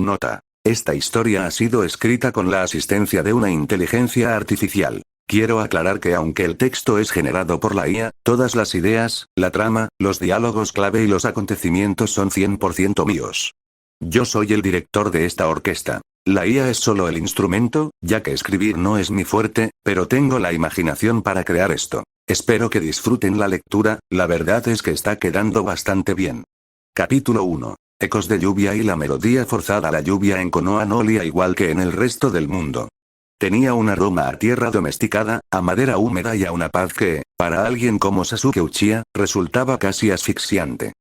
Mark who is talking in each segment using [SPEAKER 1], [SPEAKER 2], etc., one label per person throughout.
[SPEAKER 1] Nota. Esta historia ha sido escrita con la asistencia de una inteligencia artificial. Quiero aclarar que aunque el texto es generado por la IA, todas las ideas, la trama, los diálogos clave y los acontecimientos son 100% míos. Yo soy el director de esta orquesta. La IA es solo el instrumento, ya que escribir no es mi fuerte, pero tengo la imaginación para crear esto. Espero que disfruten la lectura, la verdad es que está quedando bastante bien. Capítulo 1. Ecos de lluvia y la melodía forzada. La lluvia en Konoha no olía igual que en el resto del mundo. Tenía un aroma a tierra domesticada, a madera húmeda y a una paz que, para alguien como Sasuke Uchiha, resultaba casi asfixiante.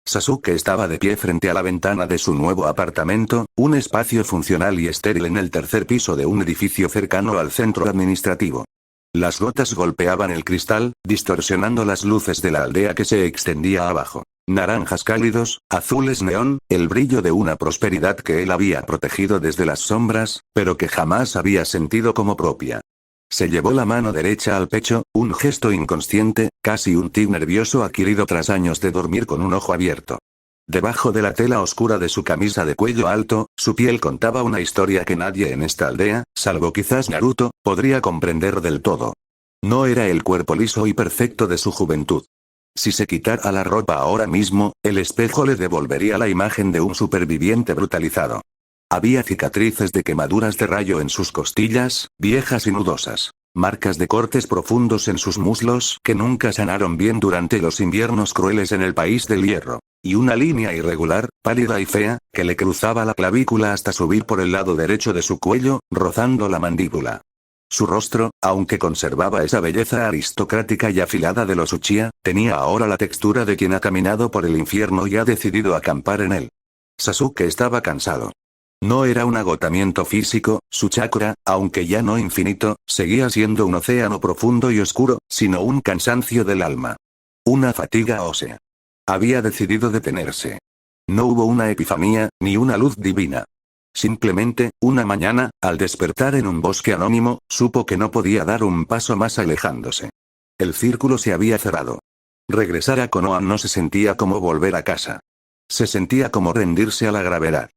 [SPEAKER 1] Sasuke estaba de pie frente a la ventana de su nuevo apartamento, un espacio funcional y estéril en el tercer piso de un edificio cercano al centro administrativo. Las gotas golpeaban el cristal, distorsionando las luces de la aldea que se extendía abajo. Naranjas cálidos, azules neón, el brillo de una prosperidad que él había protegido desde las sombras, pero que jamás había sentido como propia. Se llevó la mano derecha al pecho, un gesto inconsciente, casi un tic nervioso adquirido tras años de dormir con un ojo abierto. Debajo de la tela oscura de su camisa de cuello alto, su piel contaba una historia que nadie en esta aldea, salvo quizás Naruto, podría comprender del todo. No era el cuerpo liso y perfecto de su juventud. Si se quitara la ropa ahora mismo, el espejo le devolvería la imagen de un superviviente brutalizado. Había cicatrices de quemaduras de rayo en sus costillas, viejas y nudosas. Marcas de cortes profundos en sus muslos que nunca sanaron bien durante los inviernos crueles en el país del hierro. Y una línea irregular, pálida y fea, que le cruzaba la clavícula hasta subir por el lado derecho de su cuello, rozando la mandíbula. Su rostro, aunque conservaba esa belleza aristocrática y afilada de los Uchiha, tenía ahora la textura de quien ha caminado por el infierno y ha decidido acampar en él. Sasuke estaba cansado. No era un agotamiento físico, su chakra, aunque ya no infinito, seguía siendo un océano profundo y oscuro, sino un cansancio del alma. Una fatiga ósea. Había decidido detenerse. No hubo una epifanía, ni una luz divina. Simplemente, una mañana, al despertar en un bosque anónimo, supo que no podía dar un paso más alejándose. El círculo se había cerrado. Regresar a Konoha no se sentía como volver a casa. Se sentía como rendirse a la gravedad.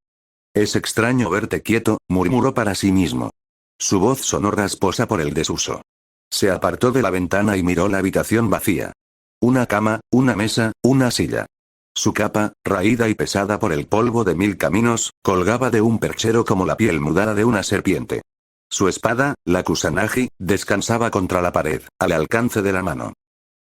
[SPEAKER 1] Es extraño verte quieto, murmuró para sí mismo. Su voz sonó rasposa por el desuso. Se apartó de la ventana y miró la habitación vacía. Una cama, una mesa, una silla. Su capa, raída y pesada por el polvo de 1000 caminos, colgaba de un perchero como la piel mudada de una serpiente. Su espada, la Kusanagi, descansaba contra la pared, al alcance de la mano.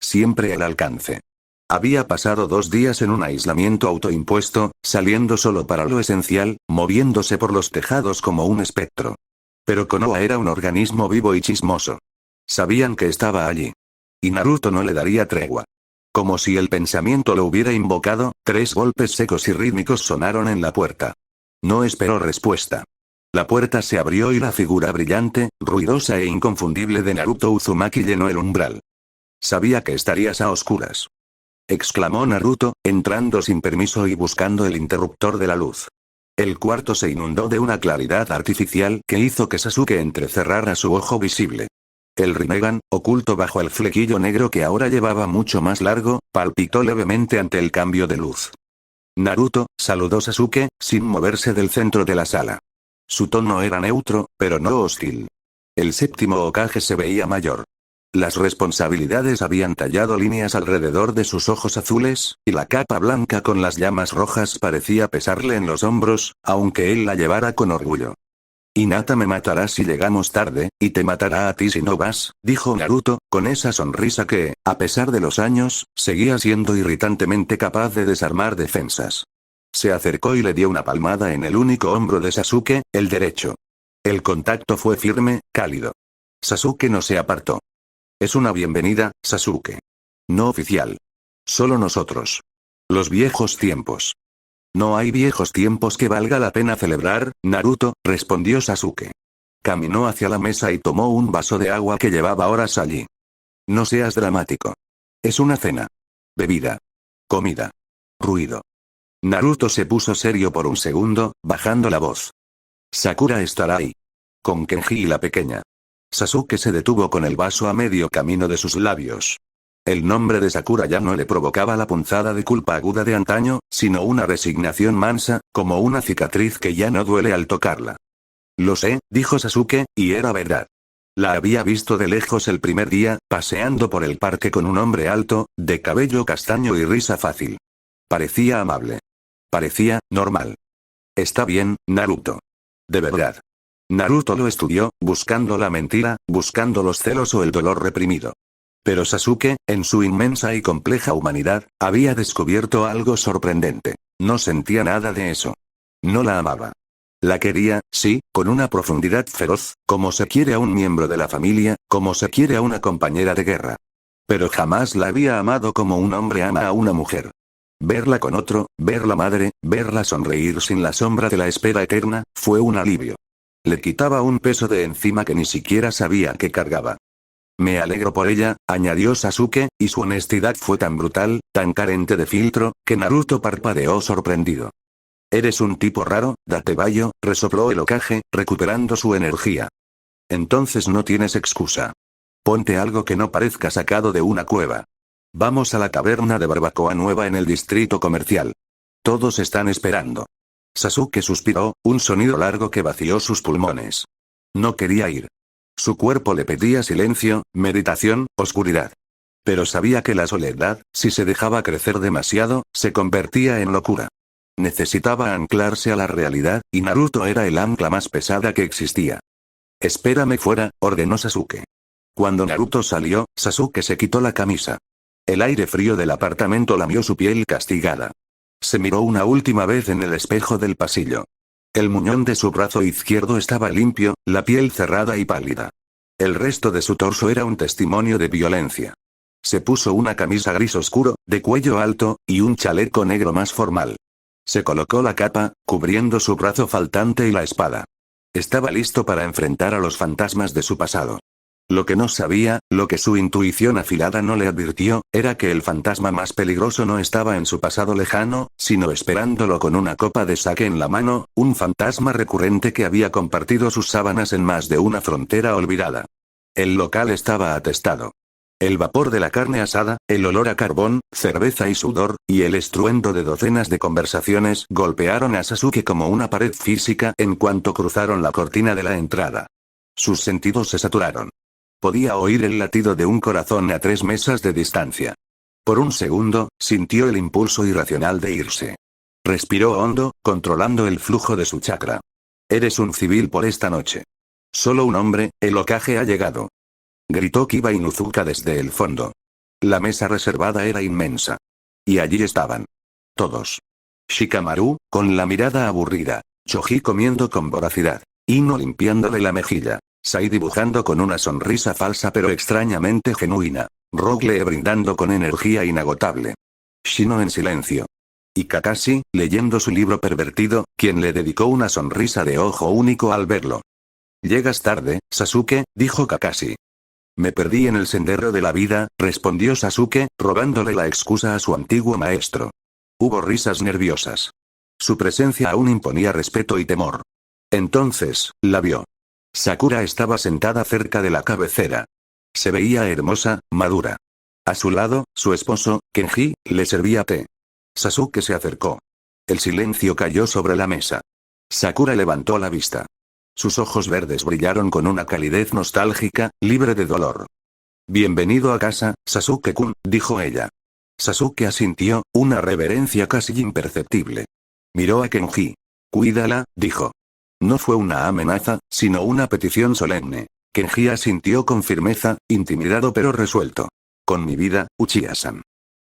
[SPEAKER 1] Siempre al alcance. Había pasado 2 días en un aislamiento autoimpuesto, saliendo solo para lo esencial, moviéndose por los tejados como un espectro. Pero Konoha era un organismo vivo y chismoso. Sabían que estaba allí. Y Naruto no le daría tregua. Como si el pensamiento lo hubiera invocado, 3 golpes secos y rítmicos sonaron en la puerta. No esperó respuesta. La puerta se abrió y la figura brillante, ruidosa e inconfundible de Naruto Uzumaki llenó el umbral. Sabía que estarías a oscuras. Exclamó Naruto, entrando sin permiso y buscando el interruptor de la luz. El cuarto se inundó de una claridad artificial que hizo que Sasuke entrecerrara su ojo visible. El Rinnegan, oculto bajo el flequillo negro que ahora llevaba mucho más largo, palpitó levemente ante el cambio de luz. Naruto, saludó Sasuke, sin moverse del centro de la sala. Su tono era neutro, pero no hostil. El séptimo Hokage se veía mayor. Las responsabilidades habían tallado líneas alrededor de sus ojos azules, y la capa blanca con las llamas rojas parecía pesarle en los hombros, aunque él la llevara con orgullo. Hinata me matará si llegamos tarde, y te matará a ti si no vas, dijo Naruto, con esa sonrisa que, a pesar de los años, seguía siendo irritantemente capaz de desarmar defensas. Se acercó y le dio una palmada en el único hombro de Sasuke, el derecho. El contacto fue firme, cálido. Sasuke no se apartó. Es una bienvenida, Sasuke. No oficial. Solo nosotros. Los viejos tiempos. No hay viejos tiempos que valga la pena celebrar, Naruto, respondió Sasuke. Caminó hacia la mesa y tomó un vaso de agua que llevaba horas allí. No seas dramático. Es una cena. Bebida. Comida. Ruido. Naruto se puso serio por un segundo, bajando la voz. Sakura estará ahí. Con Kenji y la pequeña. Sasuke se detuvo con el vaso a medio camino de sus labios. El nombre de Sakura ya no le provocaba la punzada de culpa aguda de antaño, sino una resignación mansa, como una cicatriz que ya no duele al tocarla. Lo sé, dijo Sasuke, y era verdad. La había visto de lejos el primer día, paseando por el parque con un hombre alto, de cabello castaño y risa fácil. Parecía amable. Parecía normal. Está bien, Naruto. De verdad. Naruto lo estudió, buscando la mentira, buscando los celos o el dolor reprimido. Pero Sasuke, en su inmensa y compleja humanidad, había descubierto algo sorprendente. No sentía nada de eso. No la amaba. La quería, sí, con una profundidad feroz, como se quiere a un miembro de la familia, como se quiere a una compañera de guerra. Pero jamás la había amado como un hombre ama a una mujer. Verla con otro, verla madre, verla sonreír sin la sombra de la espera eterna, fue un alivio. Le quitaba un peso de encima que ni siquiera sabía que cargaba. Me alegro por ella, añadió Sasuke, y su honestidad fue tan brutal, tan carente de filtro, que Naruto parpadeó sorprendido. Eres un tipo raro, Datebayo, resopló el Hokage, recuperando su energía. Entonces no tienes excusa. Ponte algo que no parezca sacado de una cueva. Vamos a la taberna de barbacoa nueva en el distrito comercial. Todos están esperando. Sasuke suspiró, un sonido largo que vació sus pulmones. No quería ir. Su cuerpo le pedía silencio, meditación, oscuridad. Pero sabía que la soledad, si se dejaba crecer demasiado, se convertía en locura. Necesitaba anclarse a la realidad, y Naruto era el ancla más pesada que existía. Espérame fuera, ordenó Sasuke. Cuando Naruto salió, Sasuke se quitó la camisa. El aire frío del apartamento lamió su piel castigada. Se miró una última vez en el espejo del pasillo. El muñón de su brazo izquierdo estaba limpio, la piel cerrada y pálida. El resto de su torso era un testimonio de violencia. Se puso una camisa gris oscuro, de cuello alto, y un chaleco negro más formal. Se colocó la capa, cubriendo su brazo faltante y la espada. Estaba listo para enfrentar a los fantasmas de su pasado. Lo que no sabía, lo que su intuición afilada no le advirtió, era que el fantasma más peligroso no estaba en su pasado lejano, sino esperándolo con una copa de sake en la mano, un fantasma recurrente que había compartido sus sábanas en más de una frontera olvidada. El local estaba atestado. El vapor de la carne asada, el olor a carbón, cerveza y sudor, y el estruendo de docenas de conversaciones golpearon a Sasuke como una pared física en cuanto cruzaron la cortina de la entrada. Sus sentidos se saturaron. Podía oír el latido de un corazón a 3 mesas de distancia. Por un segundo, sintió el impulso irracional de irse. Respiró hondo, controlando el flujo de su chakra. Eres un civil por esta noche. Solo un hombre, el Hokage ha llegado. Gritó Kiba Inuzuka desde el fondo. La mesa reservada era inmensa. Y allí estaban. Todos. Shikamaru, con la mirada aburrida. Choji comiendo con voracidad. Ino limpiándole la mejilla. Sai dibujando con una sonrisa falsa pero extrañamente genuina. Rogue brindando con energía inagotable. Shino en silencio. Y Kakashi, leyendo su libro pervertido, quien le dedicó una sonrisa de ojo único al verlo. Llegas tarde, Sasuke, dijo Kakashi. Me perdí en el sendero de la vida, respondió Sasuke, robándole la excusa a su antiguo maestro. Hubo risas nerviosas. Su presencia aún imponía respeto y temor. Entonces, la vio. Sakura estaba sentada cerca de la cabecera. Se veía hermosa, madura. A su lado, su esposo, Kenji, le servía té. Sasuke se acercó. El silencio cayó sobre la mesa. Sakura levantó la vista. Sus ojos verdes brillaron con una calidez nostálgica, libre de dolor. Bienvenido a casa, Sasuke-kun, dijo ella. Sasuke asintió, una reverencia casi imperceptible. Miró a Kenji. Cuídala, dijo. No fue una amenaza, sino una petición solemne. Kenji asintió con firmeza, intimidado pero resuelto. Con mi vida, Uchiha-san.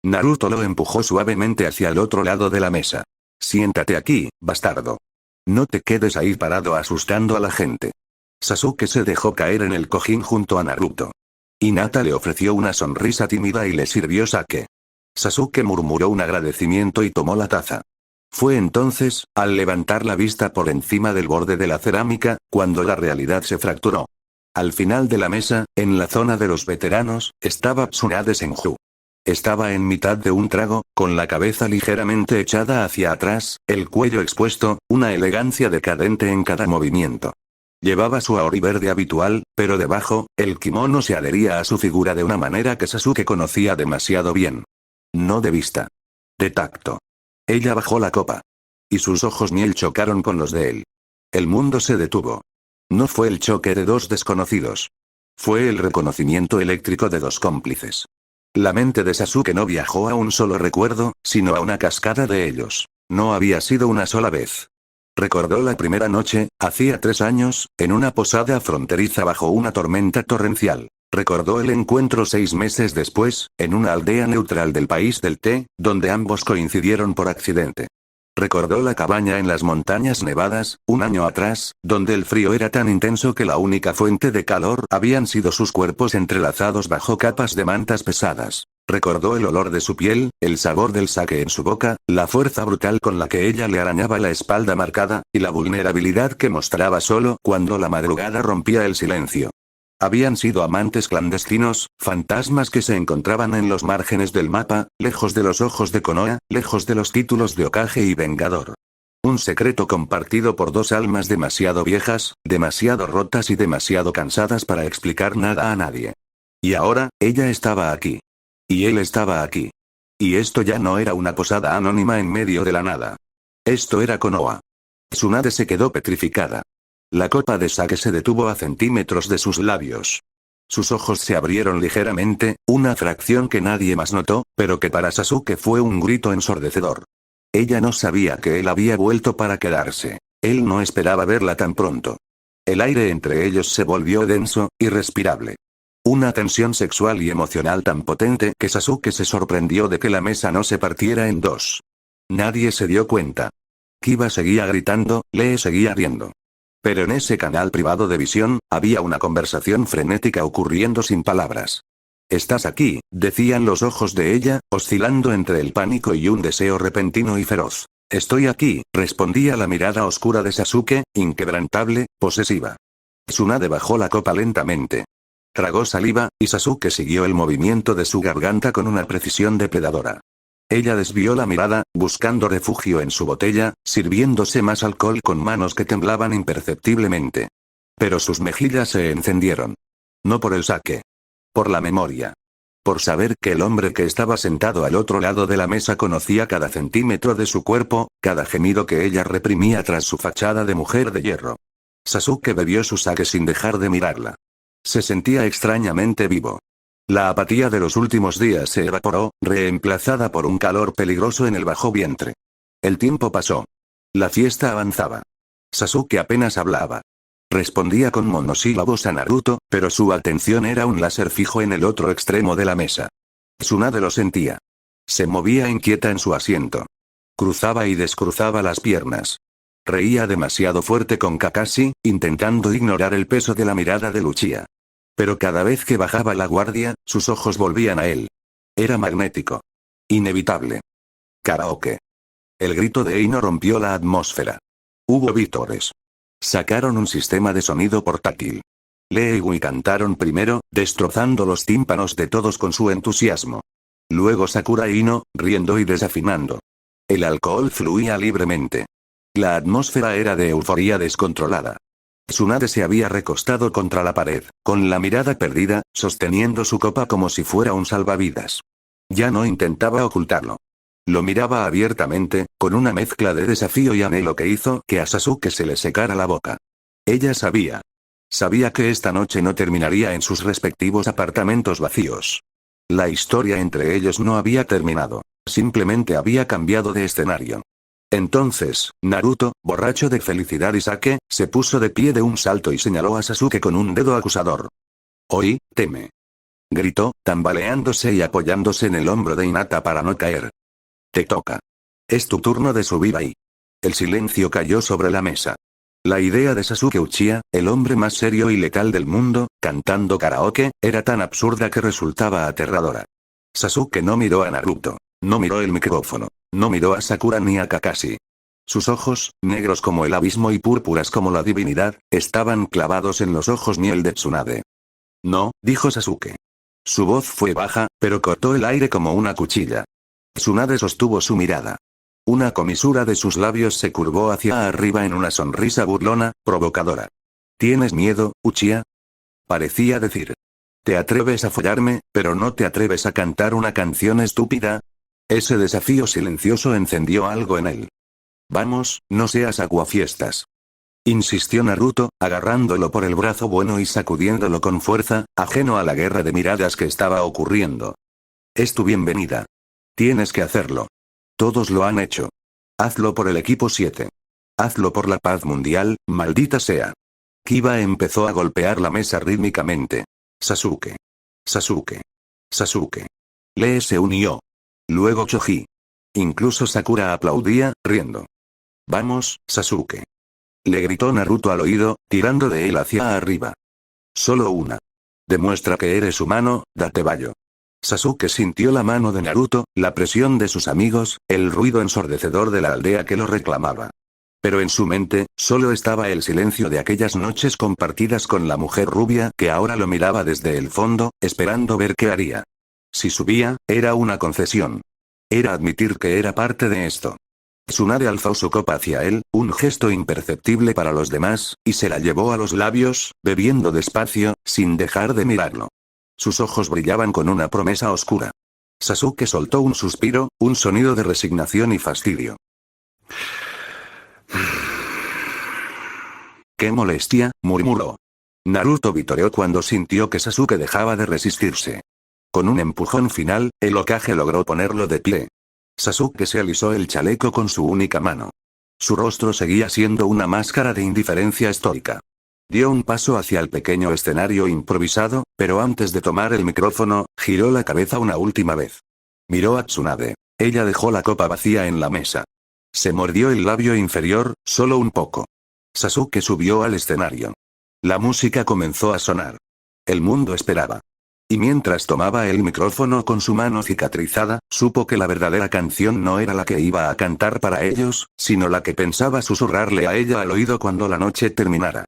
[SPEAKER 1] Naruto lo empujó suavemente hacia el otro lado de la mesa. Siéntate aquí, bastardo. No te quedes ahí parado asustando a la gente. Sasuke se dejó caer en el cojín junto a Naruto. Hinata le ofreció una sonrisa tímida y le sirvió sake. Sasuke murmuró un agradecimiento y tomó la taza. Fue entonces, al levantar la vista por encima del borde de la cerámica, cuando la realidad se fracturó. Al final de la mesa, en la zona de los veteranos, estaba Tsunade Senju. Estaba en mitad de un trago, con la cabeza ligeramente echada hacia atrás, el cuello expuesto, una elegancia decadente en cada movimiento. Llevaba su aori verde habitual, pero debajo, el kimono se adhería a su figura de una manera que Sasuke conocía demasiado bien. No de vista. De tacto. Ella bajó la copa. Y sus ojos miel chocaron con los de él. El mundo se detuvo. No fue el choque de dos desconocidos. Fue el reconocimiento eléctrico de dos cómplices. La mente de Sasuke no viajó a un solo recuerdo, sino a una cascada de ellos. No había sido una sola vez. Recordó la primera noche, hacía 3 años, en una posada fronteriza bajo una tormenta torrencial. Recordó el encuentro 6 meses después, en una aldea neutral del país del té, donde ambos coincidieron por accidente. Recordó la cabaña en las montañas nevadas, 1 año atrás, donde el frío era tan intenso que la única fuente de calor habían sido sus cuerpos entrelazados bajo capas de mantas pesadas. Recordó el olor de su piel, el sabor del sake en su boca, la fuerza brutal con la que ella le arañaba la espalda marcada, y la vulnerabilidad que mostraba solo cuando la madrugada rompía el silencio. Habían sido amantes clandestinos, fantasmas que se encontraban en los márgenes del mapa, lejos de los ojos de Konoha, lejos de los títulos de Hokage y Vengador. Un secreto compartido por dos almas demasiado viejas, demasiado rotas y demasiado cansadas para explicar nada a nadie. Y ahora, ella estaba aquí. Y él estaba aquí. Y esto ya no era una posada anónima en medio de la nada. Esto era Konoha. Tsunade se quedó petrificada. La copa de sake se detuvo a centímetros de sus labios. Sus ojos se abrieron ligeramente, una fracción que nadie más notó, pero que para Sasuke fue un grito ensordecedor. Ella no sabía que él había vuelto para quedarse. Él no esperaba verla tan pronto. El aire entre ellos se volvió denso, irrespirable. Una tensión sexual y emocional tan potente que Sasuke se sorprendió de que la mesa no se partiera en dos. Nadie se dio cuenta. Kiba seguía gritando, Lee seguía riendo. Pero en ese canal privado de visión, había una conversación frenética ocurriendo sin palabras. «Estás aquí», decían los ojos de ella, oscilando entre el pánico y un deseo repentino y feroz. «Estoy aquí», respondía la mirada oscura de Sasuke, inquebrantable, posesiva. Tsunade bajó la copa lentamente. Tragó saliva, y Sasuke siguió el movimiento de su garganta con una precisión depredadora. Ella desvió la mirada, buscando refugio en su botella, sirviéndose más alcohol con manos que temblaban imperceptiblemente. Pero sus mejillas se encendieron. No por el sake. Por la memoria. Por saber que el hombre que estaba sentado al otro lado de la mesa conocía cada centímetro de su cuerpo, cada gemido que ella reprimía tras su fachada de mujer de hierro. Sasuke bebió su sake sin dejar de mirarla. Se sentía extrañamente vivo. La apatía de los últimos días se evaporó, reemplazada por un calor peligroso en el bajo vientre. El tiempo pasó. La fiesta avanzaba. Sasuke apenas hablaba. Respondía con monosílabos a Naruto, pero su atención era un láser fijo en el otro extremo de la mesa. Tsunade lo sentía. Se movía inquieta en su asiento. Cruzaba y descruzaba las piernas. Reía demasiado fuerte con Kakashi, intentando ignorar el peso de la mirada de Uchiha. Pero cada vez que bajaba la guardia, sus ojos volvían a él. Era magnético. Inevitable. Karaoke. El grito de Ino rompió la atmósfera. Hubo vítores. Sacaron un sistema de sonido portátil. Lee y Gui cantaron primero, destrozando los tímpanos de todos con su entusiasmo. Luego Sakura e Ino, riendo y desafinando. El alcohol fluía libremente. La atmósfera era de euforía descontrolada. Tsunade se había recostado contra la pared, con la mirada perdida, sosteniendo su copa como si fuera un salvavidas. Ya no intentaba ocultarlo. Lo miraba abiertamente, con una mezcla de desafío y anhelo que hizo que a Sasuke se le secara la boca. Ella sabía. Sabía que esta noche no terminaría en sus respectivos apartamentos vacíos. La historia entre ellos no había terminado, simplemente había cambiado de escenario. Entonces, Naruto, borracho de felicidad y sake, se puso de pie de un salto y señaló a Sasuke con un dedo acusador. «Oi, teme», gritó, tambaleándose y apoyándose en el hombro de Hinata para no caer. «Te toca. Es tu turno de subir ahí». El silencio cayó sobre la mesa. La idea de Sasuke Uchiha, el hombre más serio y letal del mundo, cantando karaoke, era tan absurda que resultaba aterradora. Sasuke no miró a Naruto. No miró el micrófono. No miró a Sakura ni a Kakashi. Sus ojos, negros como el abismo y púrpuras como la divinidad, estaban clavados en los ojos miel de Tsunade. «No», dijo Sasuke. Su voz fue baja, pero cortó el aire como una cuchilla. Tsunade sostuvo su mirada. Una comisura de sus labios se curvó hacia arriba en una sonrisa burlona, provocadora. ¿Tienes miedo, Uchiha? Parecía decir. ¿Te atreves a follarme, pero no te atreves a cantar una canción estúpida? Ese desafío silencioso encendió algo en él. Vamos, no seas aguafiestas. Insistió Naruto, agarrándolo por el brazo bueno y sacudiéndolo con fuerza, ajeno a la guerra de miradas que estaba ocurriendo. Es tu bienvenida. Tienes que hacerlo. Todos lo han hecho. Hazlo por el equipo 7. Hazlo por la paz mundial, maldita sea. Kiba empezó a golpear la mesa rítmicamente. Sasuke. Sasuke. Sasuke. Lee se unió. Luego Choji. Incluso Sakura aplaudía, riendo. Vamos, Sasuke. Le gritó Naruto al oído, tirando de él hacia arriba. Solo una. Demuestra que eres humano, Datebayo. Sasuke sintió la mano de Naruto, la presión de sus amigos, el ruido ensordecedor de la aldea que lo reclamaba. Pero en su mente, solo estaba el silencio de aquellas noches compartidas con la mujer rubia que ahora lo miraba desde el fondo, esperando ver qué haría. Si subía, era una concesión. Era admitir que era parte de esto. Tsunade alzó su copa hacia él, un gesto imperceptible para los demás, y se la llevó a los labios, bebiendo despacio, sin dejar de mirarlo. Sus ojos brillaban con una promesa oscura. Sasuke soltó un suspiro, un sonido de resignación y fastidio. ¡Qué molestia!, murmuró. Naruto vitoreó cuando sintió que Sasuke dejaba de resistirse. Con un empujón final, el Hokage logró ponerlo de pie. Sasuke se alisó el chaleco con su única mano. Su rostro seguía siendo una máscara de indiferencia estoica. Dio un paso hacia el pequeño escenario improvisado, pero antes de tomar el micrófono, giró la cabeza una última vez. Miró a Tsunade. Ella dejó la copa vacía en la mesa. Se mordió el labio inferior, solo un poco. Sasuke subió al escenario. La música comenzó a sonar. El mundo esperaba. Y mientras tomaba el micrófono con su mano cicatrizada, supo que la verdadera canción no era la que iba a cantar para ellos, sino la que pensaba susurrarle a ella al oído cuando la noche terminara.